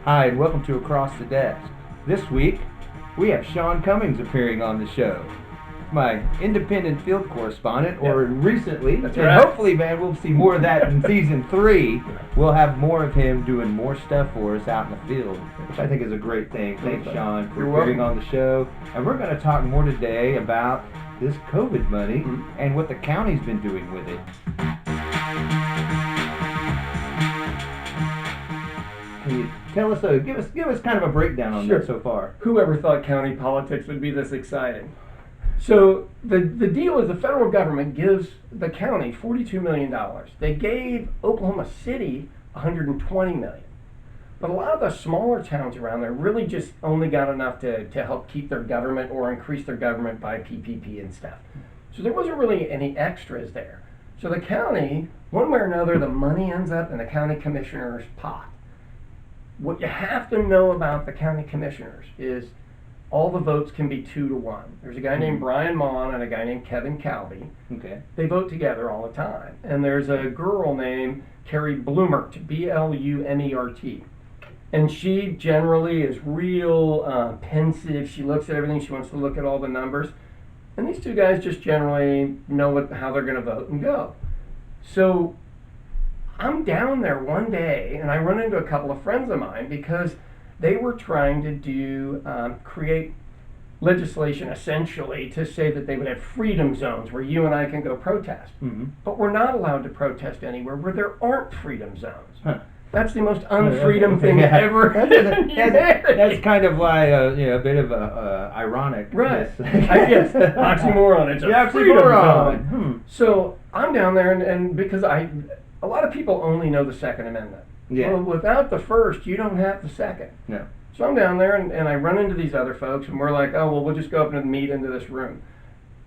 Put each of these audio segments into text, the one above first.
Hi, and welcome to Across the Desk. This week, we have Sean Cummings appearing on the show. My independent field correspondent, or recently, That's and right. hopefully, man, we'll see more of that in season 3. We'll have more of him doing more stuff for us out in the field, which I think is a great thing. Thanks, Sean, for appearing on the show. And we're going to talk more today about this COVID money and what the county's been doing with it. Can you tell us, give us kind of a breakdown on that so far? Whoever thought county politics would be this exciting? So the deal is the federal government gives the county $42 million. They gave Oklahoma City $120 million. But a lot of the smaller towns around there really just only got enough to help keep their government or increase their government by PPP and stuff. So there wasn't really any extras there. So the county, one way or another, the money ends up in the county commissioner's pot. What you have to know about the county commissioners is all the votes can be 2-1. There's a guy named Brian Mon and a guy named Kevin Calvey. Okay. They vote together all the time. And there's a girl named Carrie Blumert, B-L-U-M-E-R-T. And she generally is real pensive. She looks at everything. She wants to look at all the numbers. And these two guys just generally know how they're going to vote and go. So I'm down there one day, and I run into a couple of friends of mine because they were trying to create legislation essentially to say that they would have freedom zones where you and I can go protest. But we're not allowed to protest anywhere where there aren't freedom zones. That's the most unfreedom thing ever. That's kind of like a bit of a ironic. Right. Yes, oxymoron. It's a freedom zone. So I'm down there, and because a lot of people only know the Second Amendment. Yeah. Well, without the first, you don't have the second. No. So I'm down there, and I run into these other folks, and we're like, oh, well, we'll just go up and meet into this room.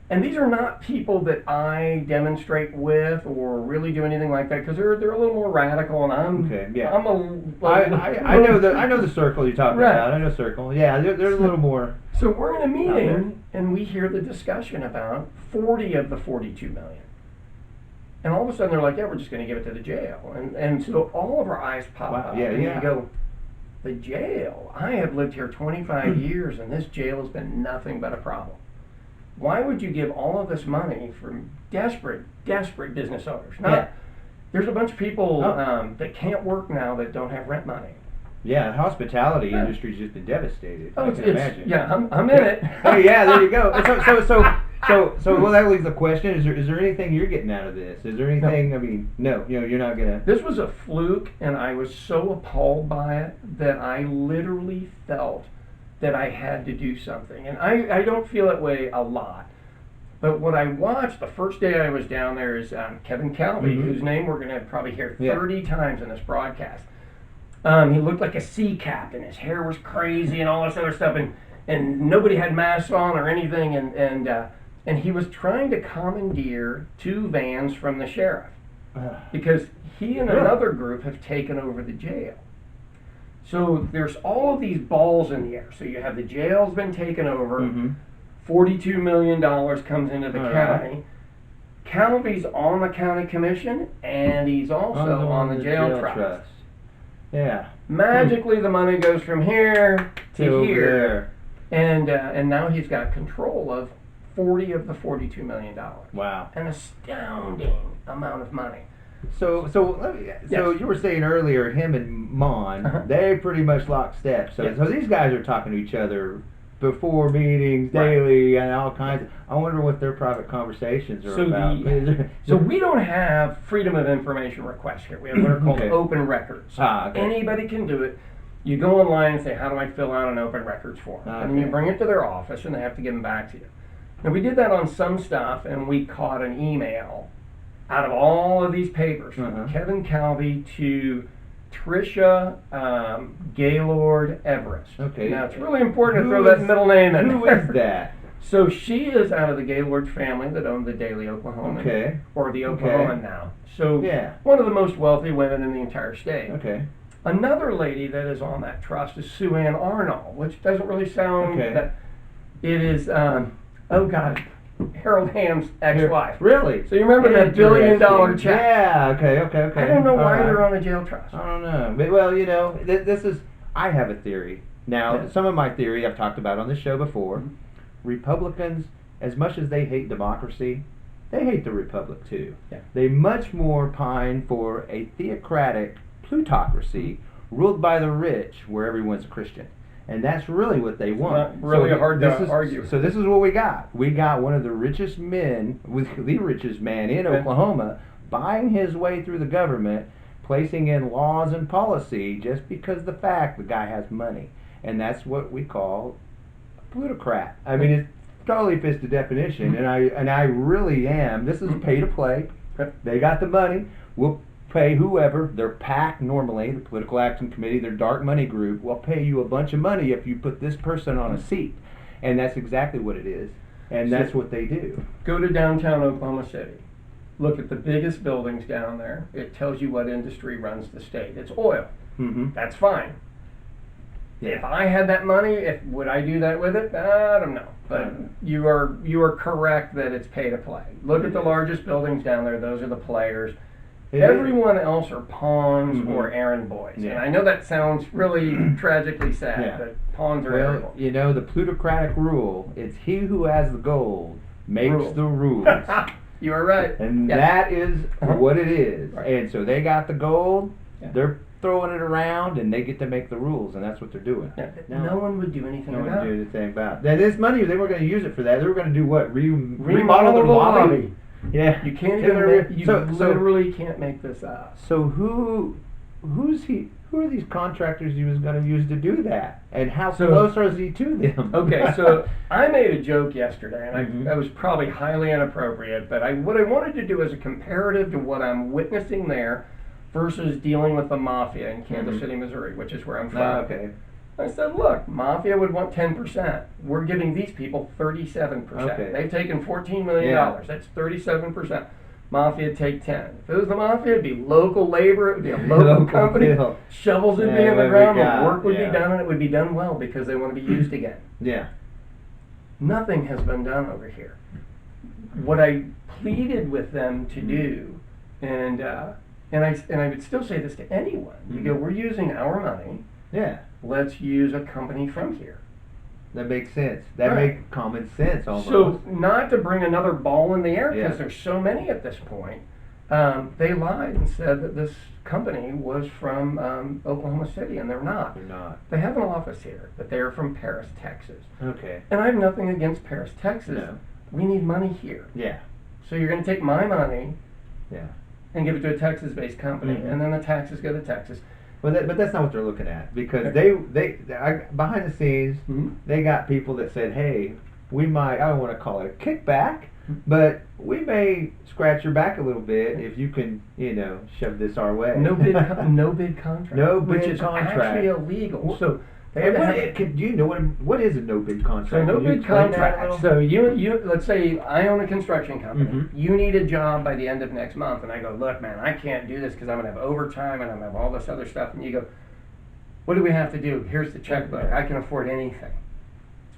And these are not people that I demonstrate with or really do anything like that, because they're a little more radical, and I know the circle you're talking about. I know circle. Yeah, they're a little more. So we're in a meeting, and we hear the discussion about 40 of the 42 million. And all of a sudden they're like, yeah, we're just going to give it to the jail. And so all of our eyes pop up. And you go, the jail? I have lived here 25 years, and this jail has been nothing but a problem. Why would you give all of this money for desperate business owners? There's a bunch of people that can't work now that don't have rent money. Yeah, the hospitality industry's just been devastated. I can imagine. Yeah, I'm in it. Oh yeah, there you go. So well, that leaves the question: is there anything you're getting out of this? Is there anything? No. I mean, no. You're not gonna. This was a fluke, and I was so appalled by it that I literally felt that I had to do something. And I don't feel that way a lot. But what I watched the first day I was down there is Kevin Calvey, whose name we're gonna probably hear 30 times in this broadcast. He looked like a sea captain. His hair was crazy and all this other stuff, and nobody had masks on or anything, and he was trying to commandeer 2 vans from the sheriff because he and another group have taken over the jail. So there's all of these balls in the air. So you have the jail's been taken over, $42 million comes into the county. Calvey's on the county commission, and he's also on the jail trust. Yeah. Magically, the money goes from here to here, there. And now he's got control of 40 of the $42 million. Wow. An astounding amount of money. So you were saying earlier, him and Mon, they pretty much lockstep. So these guys are talking to each other before meetings, daily, and all kinds. I wonder what their private conversations are about. So we don't have freedom of information requests here. We have what are called open records. Anybody can do it. You go online and say, how do I fill out an open records form? And you bring it to their office, and they have to give them back to you. Now, we did that on some stuff, and we caught an email out of all of these papers from Kevin Calvey to Tricia Gaylord Everest. Okay. Now, it's really important to throw that middle name in. Who is that? So she is out of the Gaylord family that owned the Daily Oklahoman, or the Oklahoman now. So one of the most wealthy women in the entire state. Okay. Another lady that is on that trust is Sue Ann Arnold, which doesn't really sound that it is, Harold Hamm's ex-wife. Really? So you remember that $1 billion check? Yeah, okay. I don't know why they're on a jail trust. I don't know. But, well, this is, I have a theory. Now, Yeah. some of my theory I've talked about on the show before. Mhm. Republicans, as much as they hate democracy, they hate the republic too. Yeah. They much more pine for a theocratic plutocracy ruled by the rich where everyone's a Christian. And that's really what they want. not really hard to this is, argue. So this is what we got. We got one of the richest men, the richest man in Okay. Oklahoma, buying his way through the government, placing in laws and policy just because the fact the guy has money. And that's what we call a plutocrat. I mean, it totally fits the definition. And I really am. This is pay to play. Okay. They got the money. We'll pay whoever. Their PAC normally, the Political Action Committee, their dark money group, will pay you a bunch of money if you put this person on a seat. And that's exactly what it is. And that's what they do. Go to downtown Oklahoma City. Look at the biggest buildings down there. It tells you what industry runs the state. It's oil. Mm-hmm. That's fine. If I had that money, would I do that with it? I don't know. But you are correct that it's pay to play. Look at the largest buildings down there. Those are the players. Everyone else are pawns or errand boys. Yeah. And I know that sounds really tragically sad, but pawns are errand boys. You know, the plutocratic rule, it's he who has the gold makes the rules. You are right. And that is what it is. Right. And so they got the gold, Yeah. they're throwing it around, and they get to make the rules, and that's what they're doing. Yeah. No one would do anything No one about do it. anything about it. Now, this money, they were going to use it for that. They were going to do what? Remodel the lobby? Yeah. You can't Yeah, even you so- literally can't make this up. So who are these contractors he was going to use to do that? And how close is he to them? Okay, so I made a joke yesterday, and Mhm. I was probably highly inappropriate, but what I wanted to do as a comparative to what I'm witnessing there versus dealing with the mafia in Kansas City, Missouri, which is where I'm from. Okay. I said, look, mafia would want 10%. We're giving these people 37%. Okay. They've taken $14 million. Yeah. That's 37%. Mafia take 10. If it was the mafia, it'd be local labor, it would be a local company. Deal. Shovels would be Yeah, in the what we ground, got, the work would yeah. be done, and it would be done well because they want to be used again. Yeah. Nothing has been done over here. What I pleaded with them to do, and I would still say this to anyone. You go, we're using our money. Yeah. Let's use a company from here. That makes sense. That Right. makes common sense almost. So not to bring another ball in the air because Yeah. there's so many at this point. They lied and said that this company was from Oklahoma City, and they're not. They're not. They have an office here, but they are from Paris, Texas. Okay. And I have nothing against Paris, Texas. No. We need money here. Yeah. So you're going to take my money Yeah. and give it to a Texas-based company, Mhm. and then the taxes go to Texas. But that's not what they're looking at because behind the scenes Mhm. they got people that said, hey, I don't want to call it a kickback, but we may scratch your back a little bit if you can, shove this our way. No bid contract. No which bid is contract. actually illegal. So they And had to have do you know what is a no bid contract? So no Can you bid explain that a contract. little? So you let's say I own a construction company. Mhm. You need a job by the end of next month, and I go, look, man, I can't do this because I'm gonna have overtime and I'm gonna have all this other stuff. And you go, what do we have to do? Here's the checkbook. I can afford anything.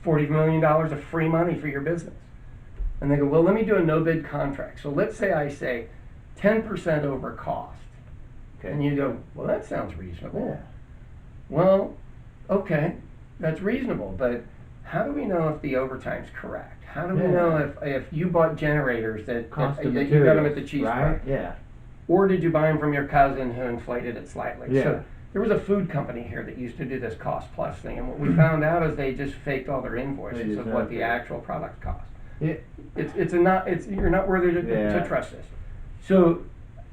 $40 million of free money for your business. And they go, well, let me do a no bid contract. So let's say I say 10% over cost. Okay. And you go, well, that sounds reasonable. Yeah. Well, okay, that's reasonable, but how do we know if the overtime's correct? How do we Yeah. know if you bought generators that Cost of you got them at the materials, cheese right? price? Yeah. Or did you buy them from your cousin who inflated it slightly? Yeah. So there was a food company here that used to do this cost plus thing, and what we found out is they just faked all their invoices of what the actual product cost. Yeah. You're not worthy to trust this. So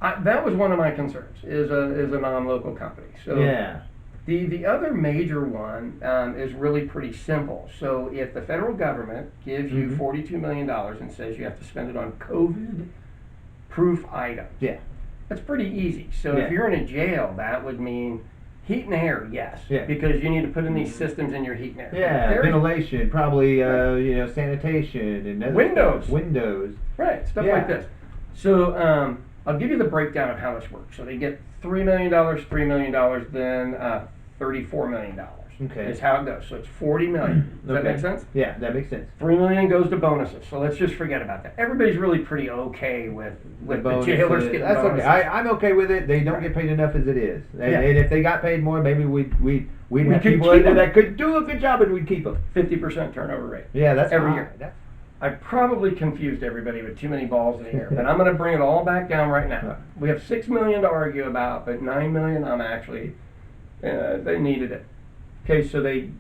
that was one of my concerns is a non-local company. So Yeah. the other major one is really pretty simple. So if the federal government gives you Mhm. $42 million and says you have to spend it on COVID-proof items, Yeah. that's pretty easy. So Yeah. if you're in a jail, that would mean heat and air, yes, Yeah. because you need to put in these systems in your heat and air. Yeah, There's- ventilation, probably sanitation and other Windows. stuff. Windows. Right, stuff Yeah. like this. So I'll give you the breakdown of how this works. So they get $3 million, $3 million, then $34 million. Okay. is how it goes. So it's $40 million. Does that make sense? Yeah, that makes sense. $3 million goes to bonuses. So let's just forget about that. Everybody's really pretty okay with the bonuses. jailers getting That's bonuses. okay. I'm okay with it. They don't get paid enough as it is. And, Yeah. and if they got paid more, maybe we'd have could people keep in there them. that could do a good job, and we'd keep them. 50% turnover rate. Yeah, that's every fine. year. I probably confused everybody with too many balls in the air, but I'm going to bring it all back down right now. We have $6 million to argue about, but $9 million, I'm actually, they needed it. Okay, so they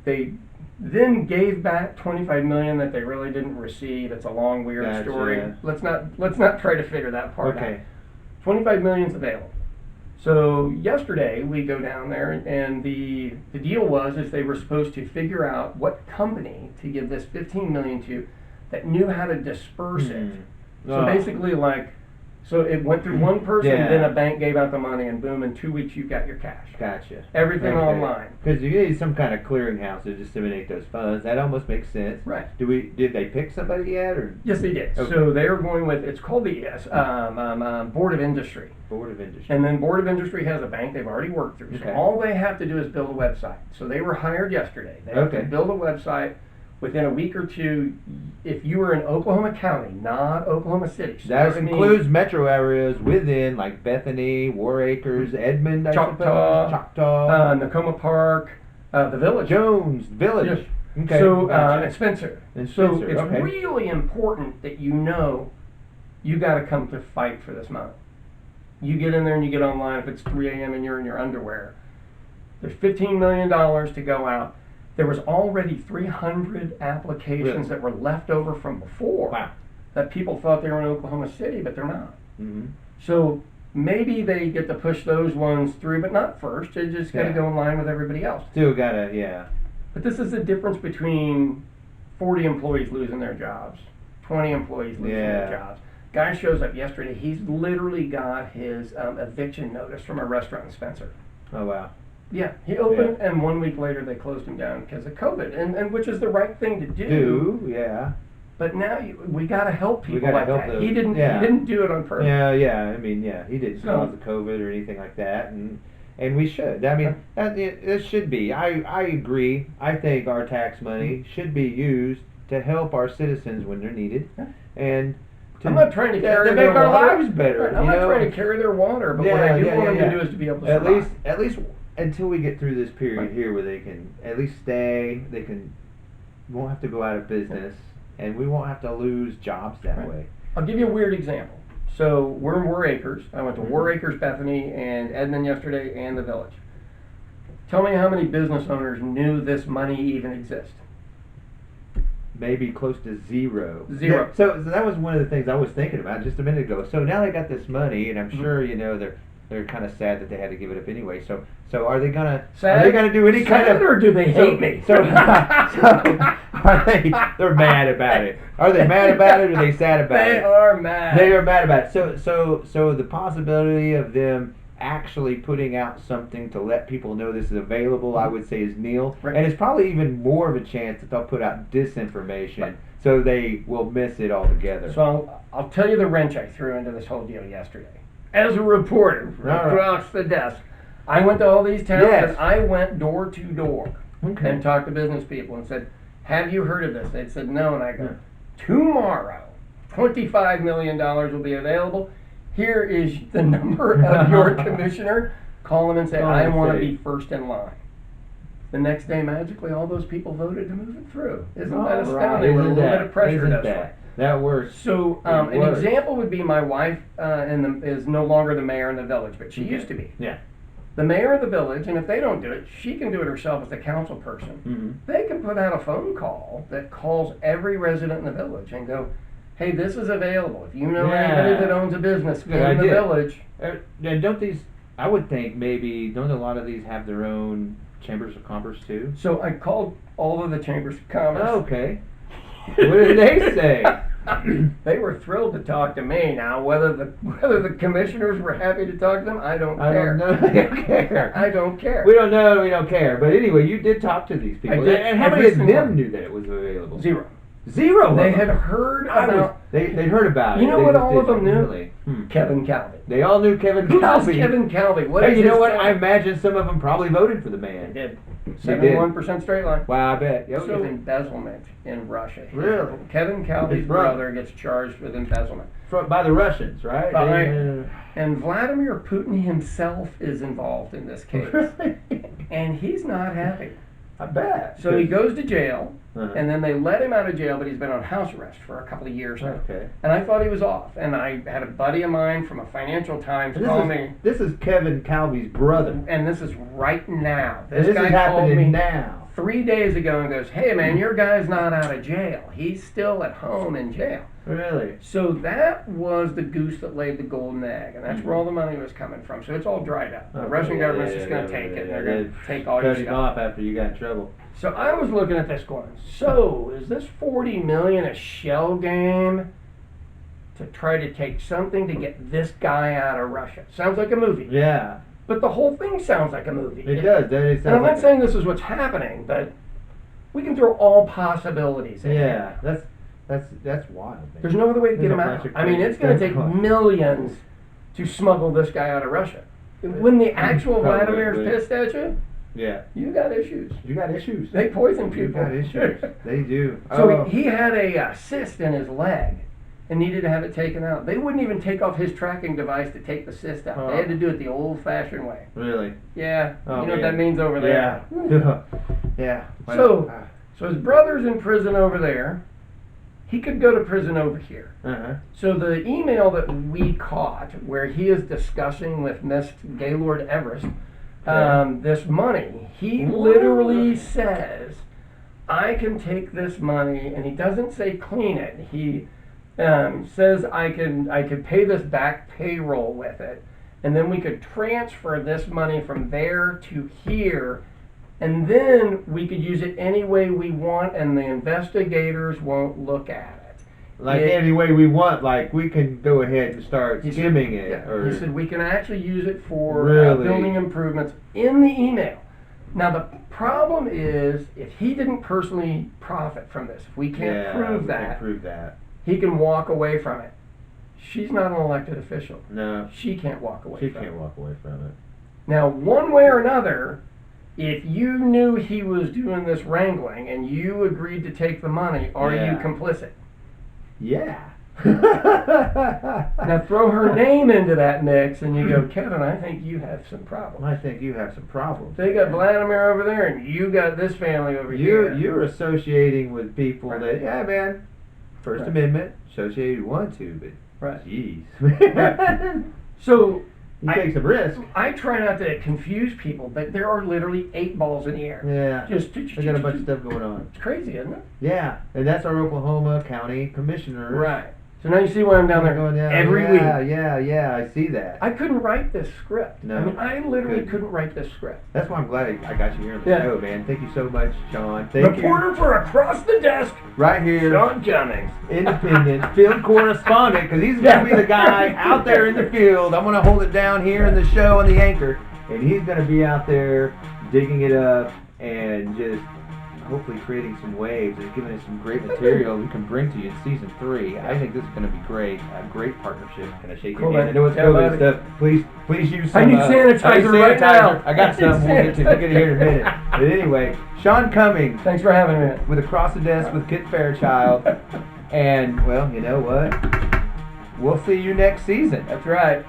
then gave back $25 million that they really didn't receive. It's a long, weird Gotcha. story. Let's not try to figure that part out. Okay. $25 million's available. So yesterday we go down there, and the deal was is they were supposed to figure out what company to give this $15 million to that knew how to disperse it. So basically, so it went through one person, Yeah. then a bank gave out the money, and boom, in 2 weeks you got your cash. Gotcha. Everything Okay. online. Because you need some kind of clearinghouse to disseminate those funds. That almost makes sense. Right. Did they pick somebody yet, or Yes, they did. Okay. So they are going with, it's called the Board of Industry. Board of Industry? And then Board of Industry has a bank they've already worked through. So Okay. all they have to do is build a website. So they were hired yesterday. They have to Okay. build a website within a week or two. If you were in Oklahoma County, not Oklahoma City. So That this means includes metro areas within, like Bethany, War Acres, Edmond, I Choctaw, suppose, Choctaw, Nakoma Park, the Village. Jones, Village. Yes. Okay. So gotcha. and Spencer. And So Spencer, it's okay. really important that you know you got to come to fight for this money. You get in there and you get online. If it's 3 a.m. and you're in your underwear, there's $15 million to go out. There was already 300 applications Really? that were left over from before. Wow. That people thought they were in Oklahoma City, but they're not. Mm-hmm. So maybe they get to push those ones through, but not first. They just got to Yeah. go in line with everybody else. Still gotta, yeah. But this is the difference between 40 employees losing their jobs, 20 employees losing their Yeah. jobs. Guy shows up yesterday. He's literally got his eviction notice from a restaurant in Spencer. Oh wow. Yeah, he opened, and 1 week later they closed him down because of COVID, and which is the right thing to do. Yeah. But now we got to help We people gotta like help that. those- He didn't yeah. do it on purpose. Yeah. I mean, yeah, he didn't So- cause the COVID or anything like that, and we should. I mean, it should be. I agree. I think our tax money should be used to help our citizens when they're needed, and to, I'm not trying to carry to their make our water. lives better. Right, I'm you not know? trying to carry their water, but what I do want them to do is to be able to survive. At least until we get through this period Right. here where they can at least stay, won't have to go out of business, and we won't have to lose jobs that Right. way. I'll give you a weird example. So we're in War Acres. I went to Mm-hmm. War Acres, Bethany, and Edmond yesterday, and the Village. Tell me how many business owners knew this money even exists. Maybe close to zero. Zero. Yeah, so that was one of the things I was thinking about just a minute ago. So now they got this money, and I'm Mm-hmm. sure they're kind of sad that they had to give it up anyway. So are they gonna Sad? are they gonna do any kind Sad, of or do they hate me? So are they're mad about it? Are they mad about it, or are they sad about They it? are mad. They are mad about it. So the possibility of them actually putting out something to let people know this is available, I would say, is nil. Right. And it's probably even more of a chance that they'll put out disinformation, so they will miss it altogether. So I'll tell you the wrench I threw into this whole deal yesterday. As a reporter across the desk, I went to all these towns, Yes. and I went door to door Okay. and talked to business people and said, "Have you heard of this?" They said no, and I go, Yeah. "Tomorrow, $25 million will be available. Here is the number of your commissioner. Call them and say, Call I and want to say. be first in line." The next day, magically, all those people voted to move it through. Isn't All that right. astounding? With a Isn't little that- bit of pressure isn't does that? right. That works. So It an works. example would be my wife is no longer the mayor in the village, but she used to be. Yeah. The mayor of the village, and if they don't do it, she can do it herself as the council person. Mm-hmm. They can put out a phone call that calls every resident in the village and go, "Hey, this is available. If you know anybody that owns a business in Good the idea. village." And don't these? I would think maybe don't a lot of these have their own chambers of commerce too? So I called all of the chambers of commerce. Okay. What did they say? They were thrilled to talk to me. Now, whether the commissioners were happy to talk to them, I don't I care. don't know. They don't care. I don't care. We don't know. We don't care. But anyway, you did talk to these people. I did. And how many Every of single them one. knew that it was available? Zero. Zero. They had heard about. They'd heard about it. You know They what just all of them didn't knew? really- Kevin Calvi. They all knew Kevin Who was Calvi. Kevin Calvi? What Hey, is you know his what? thing? I imagine some of them probably voted for the They man. did. They did. 71% straight line. Wow, I bet. Yep. So embezzlement in Russia. Really? Kevin Calvi's His brother. brother gets charged with embezzlement. By the Russians, right? And Vladimir Putin himself is involved in this case. And he's not happy. I bet. So he goes to jail, Uh-huh. and then they let him out of jail, but he's been on house arrest for a couple of years now. Okay. And I thought he was off. And I had a buddy of mine from a Financial Times call me. This is Kevin Calvi's brother. And this is right now. This This guy is called happening me now. 3 days ago and goes, "Hey man, your guy's not out of jail. He's still at home in jail." Really? So that was the goose that laid the golden egg, and that's where all the money was coming from. So it's all dried up. The Russian government's just going to take it. They're going to take all your Cut him stuff. off after you got in trouble. So I was looking at this going, so is this 40 million a shell game to try to take something to get this guy out of Russia? Sounds like a movie. Yeah, But the whole thing sounds like a movie. it does. That is. And I'm not saying this is what's happening, but we can throw all possibilities in. Yeah, that's wild. Man. There's no other way to get There's him a out. bunch of I mean, it's going to crazy take stuff. millions to smuggle this guy out of Russia. When the actual Probably, Vladimir's but- pissed at you, Yeah, you got issues. you got issues. They poison You people. got issues. They do. So he had a cyst in his leg and needed to have it taken out. They wouldn't even take off his tracking device to take the cyst out. They had to do it the old-fashioned way. Really? Yeah, Oh, you know what man. that means over there. Yeah. Yeah. Well, So his brother's in prison over there. He could go to prison over here. uh-huh. So the email that we caught, where he is discussing with Miss Gaylord Everest this money, he literally says, "I can take this money," and he doesn't say clean it. He says, "I could pay this back payroll with it, and then we could transfer this money from there to here." And then we could use it any way we want, and the investigators won't look at it. Like any way we want, like we can go ahead and start He said- skimming it. Yeah, Or he said we can actually use it for Really? building improvements in the email. Now the problem is, if he didn't personally profit from this, if we can't yeah, prove we that, can't prove that. he can walk away from it. She's not an elected official. No, She can't walk away she from can't it. walk away from it. Now, one way or another, if you knew he was doing this wrangling and you agreed to take the money, are you Yeah. complicit? Yeah. Now throw her name into that mix and you go, "Kevin, I think you have some problems. I think you have some problems. They got man. Vladimir over there and you got this family over here." You're associating with people Right. that, yeah, man. First Right. Amendment, associate you want to, but Right. jeez, So you take some risk. I try not to confuse people, but there are literally 8 balls in the air. Yeah, Just they got a bunch of stuff going on. It's crazy, isn't it? Yeah, and that's our Oklahoma County Commissioner. Right. So now you see why I'm down there Going down. every week. Yeah, I see that. I couldn't write this script. No, I mean, I literally couldn't. couldn't write this script. That's why I'm glad I got you here on the Yeah. show, man. Thank you so much, Sean. Thank Reporter for Across the Desk, you. Right here, Sean Cummings. independent field correspondent, because he's going to be the guy out there in the field. I'm going to hold it down here in the show on the anchor, and he's going to be out there digging it up and just hopefully creating some waves and giving us some great material we can bring to you in season 3. I think this is going to be great. A great partnership. Can I shake your Cool, hand? man. I know it's Yeah, COVID buddy. stuff. Please use some. I need sanitizer right now. I got some. We'll get it here in a minute. But anyway, Sean Cummings Thanks for having me. with Across the Desk with Kit Fairchild. And, well, you know what? We'll see you next season. That's right.